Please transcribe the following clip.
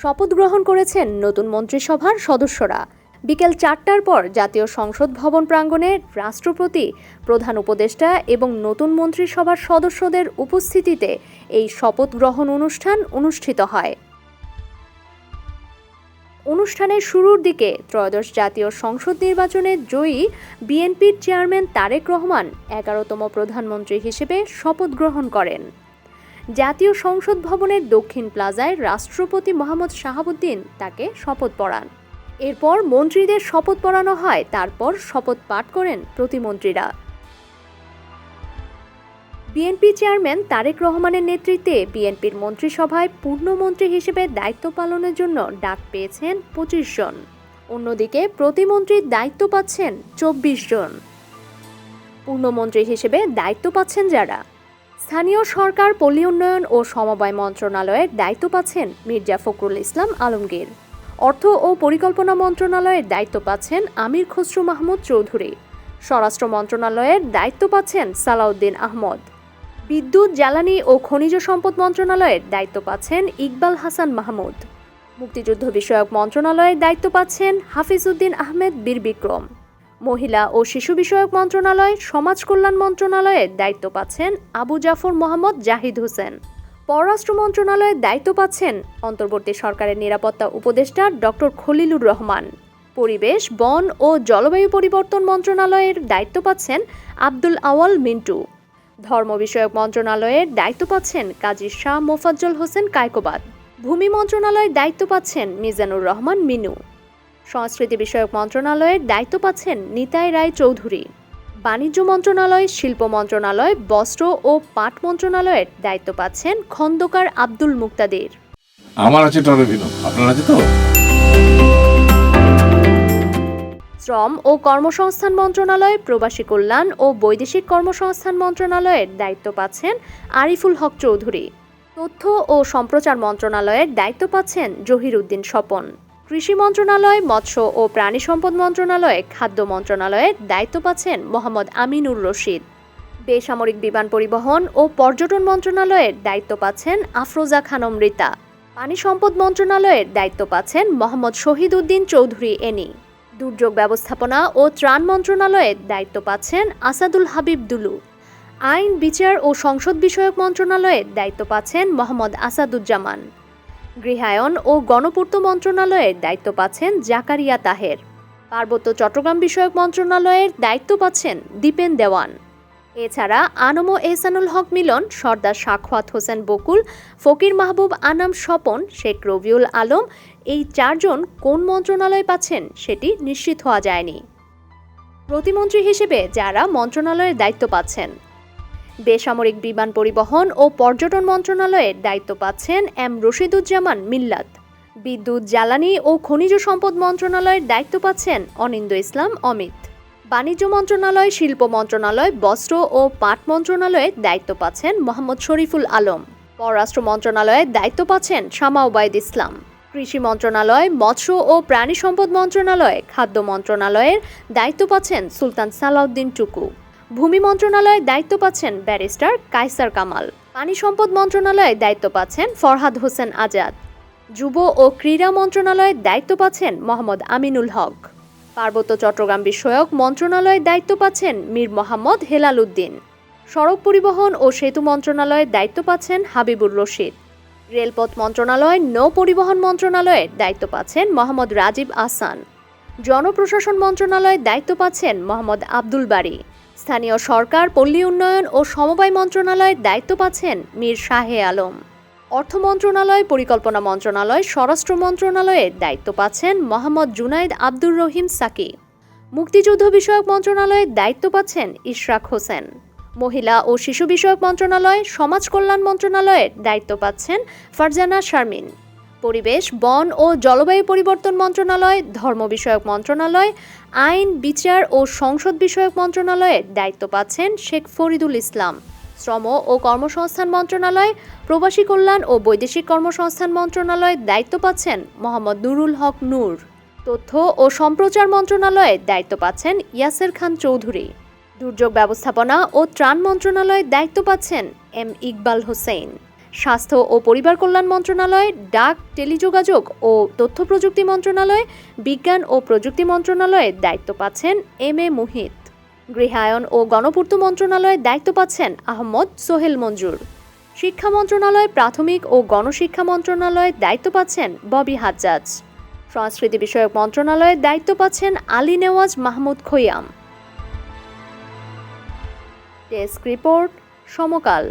শপথ গ্রহণ করেছেন নতুন মন্ত্রিসভার সদস্যরা। বিকেল ৪টার পর জাতীয় সংসদ ভবন প্রাঙ্গণে রাষ্ট্রপতি, প্রধান উপদেষ্টা এবং নতুন মন্ত্রিসভার সদস্যদের উপস্থিতিতে এই শপথ গ্রহণ অনুষ্ঠান অনুষ্ঠিত হয়। অনুষ্ঠানের শুরুর দিকে ত্রয়োদশ জাতীয় সংসদ নির্বাচনে জয়ী বিএনপির চেয়ারম্যান তারেক রহমান ১১তম প্রধানমন্ত্রী হিসেবে শপথ গ্রহণ করেন। জাতীয় সংসদ ভবনের দক্ষিণ প্লাজায় রাষ্ট্রপতি মোহাম্মদ শাহাবুদ্দিন তাকে শপথ পড়ান। এরপর মন্ত্রীদের শপথ পড়ানো হয়, তারপর শপথ পাঠ করেন প্রতিমন্ত্রীরা। বিএনপি চেয়ারম্যান তারেক রহমানের নেতৃত্বে বিএনপির মন্ত্রিসভায় পূর্ণমন্ত্রী হিসেবে দায়িত্ব পালনের জন্য ডাক পেয়েছেন ২৫ জন। অন্যদিকে প্রতিমন্ত্রীর দায়িত্ব পাচ্ছেন ২৪ জন। পূর্ণমন্ত্রী হিসেবে দায়িত্ব পাচ্ছেন যারা: স্থানীয় সরকার, পল্লী উন্নয়ন ও সমবায় মন্ত্রণালয়ের দায়িত্ব পাচ্ছেন মির্জা ফখরুল ইসলাম আলমগীর। অর্থ ও পরিকল্পনা মন্ত্রণালয়ের দায়িত্ব পাচ্ছেন আমির খসরু মাহমুদ চৌধুরী। স্বরাষ্ট্র মন্ত্রণালয়ের দায়িত্ব পাচ্ছেন সালাউদ্দিন আহমদ। বিদ্যুৎ, জ্বালানি ও খনিজ সম্পদ মন্ত্রণালয়ের দায়িত্ব পাচ্ছেন ইকবাল হাসান মাহমুদ। মুক্তিযুদ্ধ বিষয়ক মন্ত্রণালয়ের দায়িত্ব পাচ্ছেন হাফিজউদ্দিন আহমেদ বীর বিক্রম। মহিলা ও শিশু বিষয়ক মন্ত্রণালয়, সমাজ কল্যাণ মন্ত্রণালয়ের দায়িত্ব পাচ্ছেন আবু জাফর মোহাম্মদ জাহিদ হোসেন। পররাষ্ট্র মন্ত্রণালয়ের দায়িত্ব পাচ্ছেন অন্তর্বর্তী সরকারের নিরাপত্তা উপদেষ্টা ডক্টর খলিলুর রহমান। পরিবেশ, বন ও জলবায়ু পরিবর্তন মন্ত্রণালয়ের দায়িত্ব পাচ্ছেন আব্দুল আওয়াল মিন্টু। ধর্ম বিষয়ক মন্ত্রণালয়ের দায়িত্ব পাচ্ছেন কাজী শাহ মোফাজ্জল হোসেন কায়কোবাদ। ভূমি মন্ত্রণালয়ের দায়িত্ব পাচ্ছেন মিজানুর রহমান মিনু। সংস্কৃতি বিষয়ক মন্ত্রণালয়ের দায়িত্ব পাচ্ছেন নিতাই রায় চৌধুরী। বাণিজ্য মন্ত্রণালয়, শিল্প মন্ত্রণালয়, বস্ত্র ও পাট মন্ত্রণালয়ের দায়িত্ব পাচ্ছেন খন্দকার আব্দুল মুক্তাদির। আমার আছে টরেভিনো, আপনার আছে তো? শ্রম ও কর্মসংস্থান মন্ত্রণালয়, প্রবাসী কল্যাণ ও বৈদেশিক কর্মসংস্থান মন্ত্রণালয়ের দায়িত্ব পাচ্ছেন আরিফুল হক চৌধুরী। তথ্য ও সম্প্রচার মন্ত্রণালয়ের দায়িত্ব পাচ্ছেন জহির উদ্দিন স্বপন। কৃষি মন্ত্রণালয়, মৎস্য ও প্রাণী সম্পদ মন্ত্রণালয়, খাদ্য মন্ত্রণালয়ের দায়িত্ব পাচ্ছেন মোহাম্মদ আমিনুর রশিদ। বেসামরিক বিমান পরিবহন ও পর্যটন মন্ত্রণালয়ের দায়িত্ব পাচ্ছেন আফরোজা খানম রিতা। পানি সম্পদ মন্ত্রণালয়ের দায়িত্ব পাচ্ছেন মোহাম্মদ শহীদ উদ্দিন চৌধুরী এনি। দুর্যোগ ব্যবস্থাপনা ও ত্রাণ মন্ত্রণালয়ের দায়িত্ব পাচ্ছেন আসাদুল হাবিব দুলু। আইন, বিচার ও সংসদ বিষয়ক মন্ত্রণালয়ের দায়িত্ব পাচ্ছেন মোহাম্মদ আসাদুজ্জামান। গৃহায়ন ও গণপূর্ত মন্ত্রণালয়ের দায়িত্ব পাচ্ছেন জাকারিয়া তাহের। পার্বত্য চট্টগ্রাম বিষয়ক মন্ত্রণালয়ের দায়িত্ব পাচ্ছেন দীপেন দেওয়ান। এছাড়া আনম ও এহসানুল হক মিলন, সর্দার সাখাওয়াত হোসেন বকুল, ফকির মাহবুব আনাম স্বপন, শেখ রবিউল আলম, এই ৪ জন কোন মন্ত্রণালয় পাচ্ছেন সেটি নিশ্চিত হওয়া যায়নি। প্রতিমন্ত্রী হিসেবে যারা মন্ত্রণালয়ের দায়িত্ব পাচ্ছেন: বেসামরিক বিমান পরিবহন ও পর্যটন মন্ত্রণালয়ের দায়িত্ব পাচ্ছেন এম রশিদুজ্জামান মিল্লাত। বিদ্যুৎ, জ্বালানি ও খনিজ সম্পদ মন্ত্রণালয়ের দায়িত্ব পাচ্ছেন অনিন্দ ইসলাম অমিত। বাণিজ্য মন্ত্রণালয়, শিল্প মন্ত্রণালয়, বস্ত্র ও পাট মন্ত্রণালয়ের দায়িত্ব পাচ্ছেন মোহাম্মদ শরীফুল আলম। পররাষ্ট্র মন্ত্রণালয়ের দায়িত্ব পাচ্ছেন শামা ওবায়দ ইসলাম। কৃষি মন্ত্রণালয়, মৎস্য ও প্রাণী সম্পদ মন্ত্রণালয়, খাদ্য মন্ত্রণালয়ের দায়িত্ব পাচ্ছেন সুলতান সালাউদ্দিন টুকু। ভূমি মন্ত্রণালয়ের দায়িত্ব পাচ্ছেন ব্যারিস্টার কায়সার কামাল। পানি সম্পদ মন্ত্রণালয়ের দায়িত্ব পাচ্ছেন ফরহাদ হোসেন আজাদ। যুব ও ক্রীড়া মন্ত্রণালয়ের দায়িত্ব পাচ্ছেন মোহাম্মদ আমিনুল হক। পার্বত্য চট্টগ্রাম বিষয়ক মন্ত্রণালয়ের দায়িত্ব পাচ্ছেন মীর মোহাম্মদ হেলাল উদ্দিন। সড়ক পরিবহন ও সেতু মন্ত্রণালয়ের দায়িত্ব পাচ্ছেন হাবিবুর রশিদ। রেলপথ মন্ত্রণালয়, নৌ পরিবহন মন্ত্রণালয়ের দায়িত্ব পাচ্ছেন মোহাম্মদ রাজীব আহসান। জনপ্রশাসন মন্ত্রণালয়ের দায়িত্ব পাচ্ছেন মোহাম্মদ আব্দুল বারী। স্থানীয় সরকার, পল্লী উন্নয়ন ও সমবায় মন্ত্রণালয়ের দায়িত্ব পাচ্ছেন মীর শাহে আলম। অর্থ মন্ত্রণালয়, পরিকল্পনা মন্ত্রণালয়, স্বরাষ্ট্র মন্ত্রণালয়ের দায়িত্ব পাচ্ছেন মোহাম্মদ জুনাইদ আব্দুর রহিম সাকি। মুক্তিযুদ্ধ বিষয়ক মন্ত্রণালয়ের দায়িত্ব পাচ্ছেন ইশরাক হোসেন। মহিলা ও শিশু বিষয়ক মন্ত্রণালয়, সমাজ কল্যাণ মন্ত্রণালয়ের দায়িত্ব পাচ্ছেন ফারজানা শারমিন। পরিবেশ, বন ও জলবায়ু পরিবর্তন মন্ত্রণালয়, ধর্ম বিষয়ক মন্ত্রণালয়, আইন, বিচার ও সংসদ বিষয়ক মন্ত্রণালয়ের দায়িত্ব পাচ্ছেন শেখ ফরিদুল ইসলাম। শ্রম ও কর্মসংস্থান মন্ত্রণালয়, প্রবাসী কল্যাণ ও বৈদেশিক কর্মসংস্থান মন্ত্রণালয়ের দায়িত্ব পাচ্ছেন মোহাম্মদ নুরুল হক নূর। তথ্য ও সম্প্রচার মন্ত্রণালয়ের দায়িত্ব পাচ্ছেন ইয়াসের খান চৌধুরী। দুর্যোগ ব্যবস্থাপনা ও ত্রাণ মন্ত্রণালয়ের দায়িত্ব পাচ্ছেন এম ইকবাল হোসেন। স্বাস্থ্য ও পরিবার কল্যাণ মন্ত্রণালয়, ডাক, টেলিযোগাযোগ ও তথ্য প্রযুক্তি মন্ত্রণালয়, বিজ্ঞান ও প্রযুক্তি মন্ত্রণালয়ের দায়িত্ব পাচ্ছেন এম এ মুহিত। গৃহায়ন ও গণপূর্ত মন্ত্রণালয়ের দায়িত্ব পাচ্ছেন আহমদ সোহেল মঞ্জুর। শিক্ষা মন্ত্রণালয়, প্রাথমিক ও গণশিক্ষা মন্ত্রণালয়ের দায়িত্ব পাচ্ছেন ববি হাজ্জাজ। সংস্কৃতি বিষয়ক মন্ত্রণালয়ের দায়িত্ব পাচ্ছেন আলী নেওয়াজ মাহমুদ খৈয়াম। ডেস্ক রিপোর্ট, সমকাল।